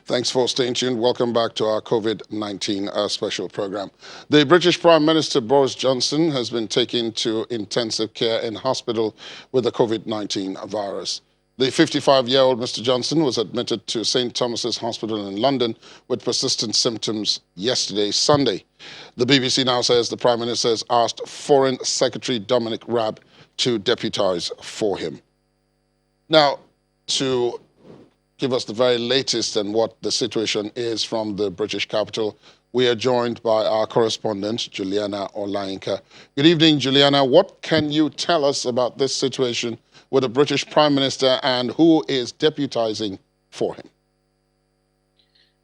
Thanks for staying tuned. Welcome back to our COVID-19 special program. The British Prime Minister Boris Johnson has been taken to intensive care in hospital with the COVID-19 virus. The 55-year-old Mr. Johnson was admitted to St. Thomas's Hospital in London with persistent symptoms yesterday, Sunday. The BBC now says the Prime Minister has asked Foreign Secretary Dominic Raab to deputise for him. Now, to give us the very latest and what the situation is from the British capital, we are joined by our correspondent, Juliana Olayinka. Good evening, Juliana. What can you tell us about this situation with the British Prime Minister and who is deputising for him?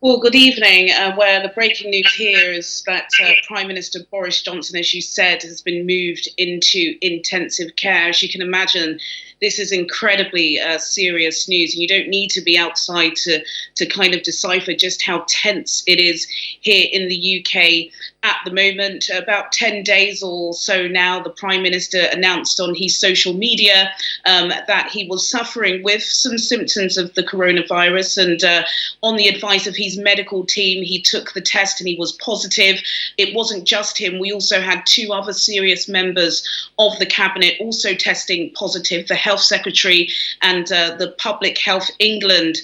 Well, good evening. Where the breaking news here is that Prime Minister Boris Johnson, as you said, has been moved into intensive care. As you can imagine, this is incredibly serious news. And you don't need to be outside to kind of decipher just how tense it is here in the UK at the moment. About 10 days or so now, the Prime Minister announced on his social media that he was suffering with some symptoms of the coronavirus, and on the advice of his medical team, he took the test and he was positive. It wasn't just him. We also had two other serious members of the cabinet also testing positive, the Health Secretary and the Public Health England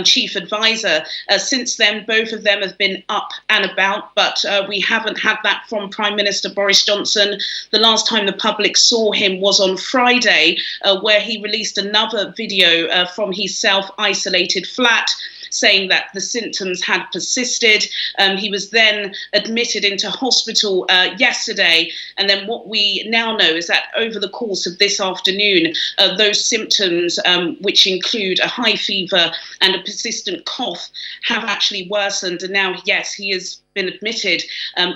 Chief Advisor. Since then, both of them have been up and about, but we haven't had that from Prime Minister Boris Johnson. The last time the public saw him was on Friday, where he released another video from his self-isolated flat, saying that the symptoms had persisted. He was then admitted into hospital yesterday. And then what we now know is that over the course of this afternoon, those symptoms, which include a high fever and a persistent cough, have actually worsened. And now, yes, he is been admitted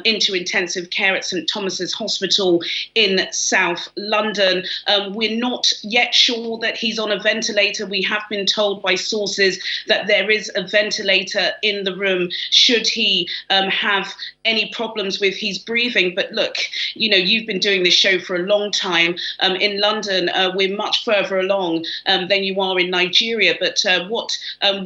into intensive care at St. Thomas's Hospital in South London. We're not yet sure that he's on a ventilator. We have been told by sources that there is a ventilator in the room should he have any problems with his breathing. But look, you know, you've been doing this show for a long time. In London, we're much further along than you are in Nigeria. But what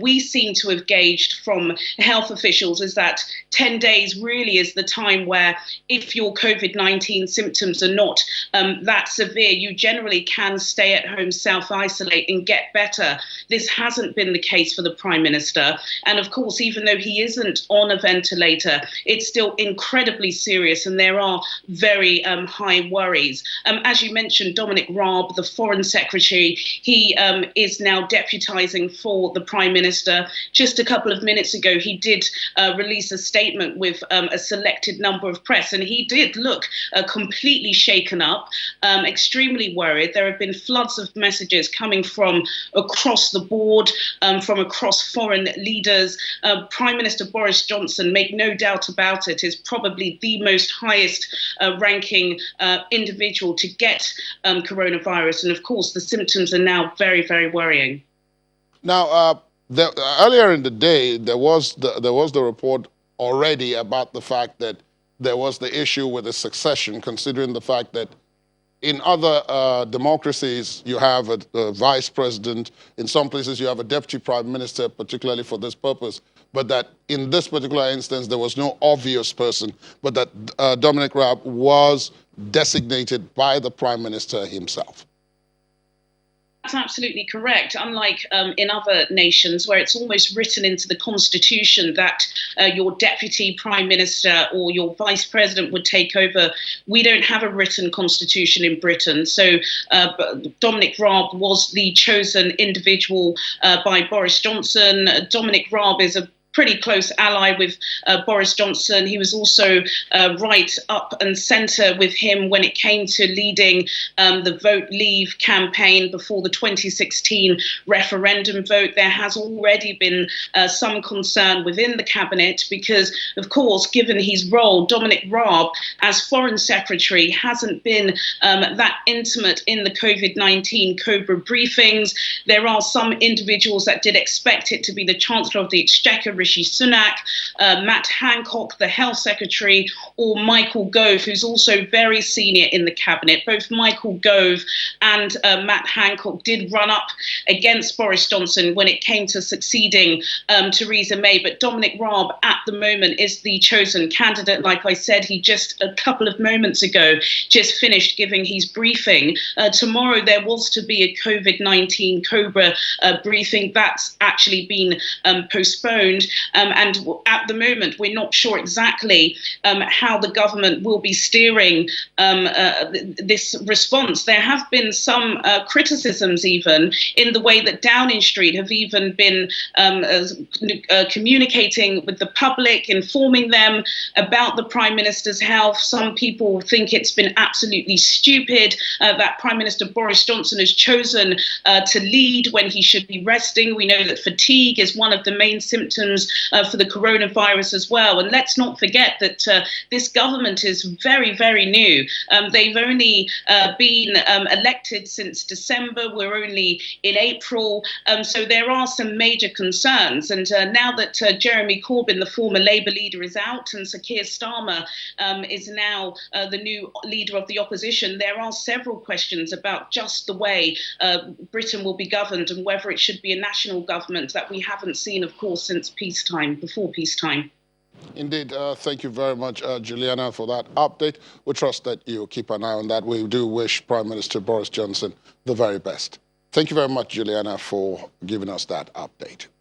we seem to have gauged from health officials is that 10 days really is the time where, if your COVID-19 symptoms are not that severe, you generally can stay at home, self-isolate and get better. This hasn't been the case for the Prime Minister. And of course, even though he isn't on a ventilator, it's still incredibly serious and there are very high worries. As you mentioned, Dominic Raab, the Foreign Secretary, he is now deputising for the Prime Minister. Just a couple of minutes ago, he did release a statement with a selected number of press, and he did look completely shaken up, extremely worried. There have been floods of messages coming from across the board, from across foreign leaders. Prime Minister Boris Johnson, make no doubt about it, is probably the most highest ranking individual to get coronavirus, and of course the symptoms are now very, very worrying. Now, earlier in the day, there was the report already about the fact that there was the issue with the succession, considering the fact that in other democracies, you have a vice president. In some places, you have a deputy prime minister, particularly for this purpose. But that in this particular instance, there was no obvious person, but that Dominic Raab was designated by the prime minister himself. That's absolutely correct. Unlike in other nations where it's almost written into the constitution that your deputy prime minister or your vice president would take over, we don't have a written constitution in Britain. So Dominic Raab was the chosen individual by Boris Johnson. Dominic Raab is a pretty close ally with Boris Johnson. He was also right up and centre with him when it came to leading the Vote Leave campaign before the 2016 referendum vote. There has already been some concern within the cabinet because, of course, given his role, Dominic Raab, as Foreign Secretary, hasn't been that intimate in the COVID-19 COBRA briefings. There are some individuals that did expect it to be the Chancellor of the Exchequer Rishi Sunak, Matt Hancock, the Health Secretary, or Michael Gove, who's also very senior in the cabinet. Both Michael Gove and Matt Hancock did run up against Boris Johnson when it came to succeeding Theresa May, but Dominic Raab at the moment is the chosen candidate. Like I said, he just a couple of moments ago just finished giving his briefing. Tomorrow there was to be a COVID-19 Cobra briefing. That's actually been postponed, and at the moment we're not sure exactly how the government will be steering this response. There have been some criticisms even in the way that Downing Street have even been communicating with the public, informing them about the Prime Minister's health. Some people think it's been absolutely stupid that Prime Minister Boris Johnson has chosen to lead when he should be resting. We know that fatigue is one of the main symptoms for the coronavirus as well. And let's not forget that this government is very, very new. They've only been elected since December. We're only in April. So there are some major concerns. And now that Jeremy Corbyn, the former Labour leader, is out and Sir Keir Starmer is now the new leader of the opposition, there are several questions about just the way Britain will be governed and whether it should be a national government that we haven't seen, of course, since peacetime, before peacetime. Indeed. Thank you very much, Juliana, for that update. We trust that you keep an eye on that. We do wish Prime Minister Boris Johnson the very best. Thank you very much, Juliana, for giving us that update.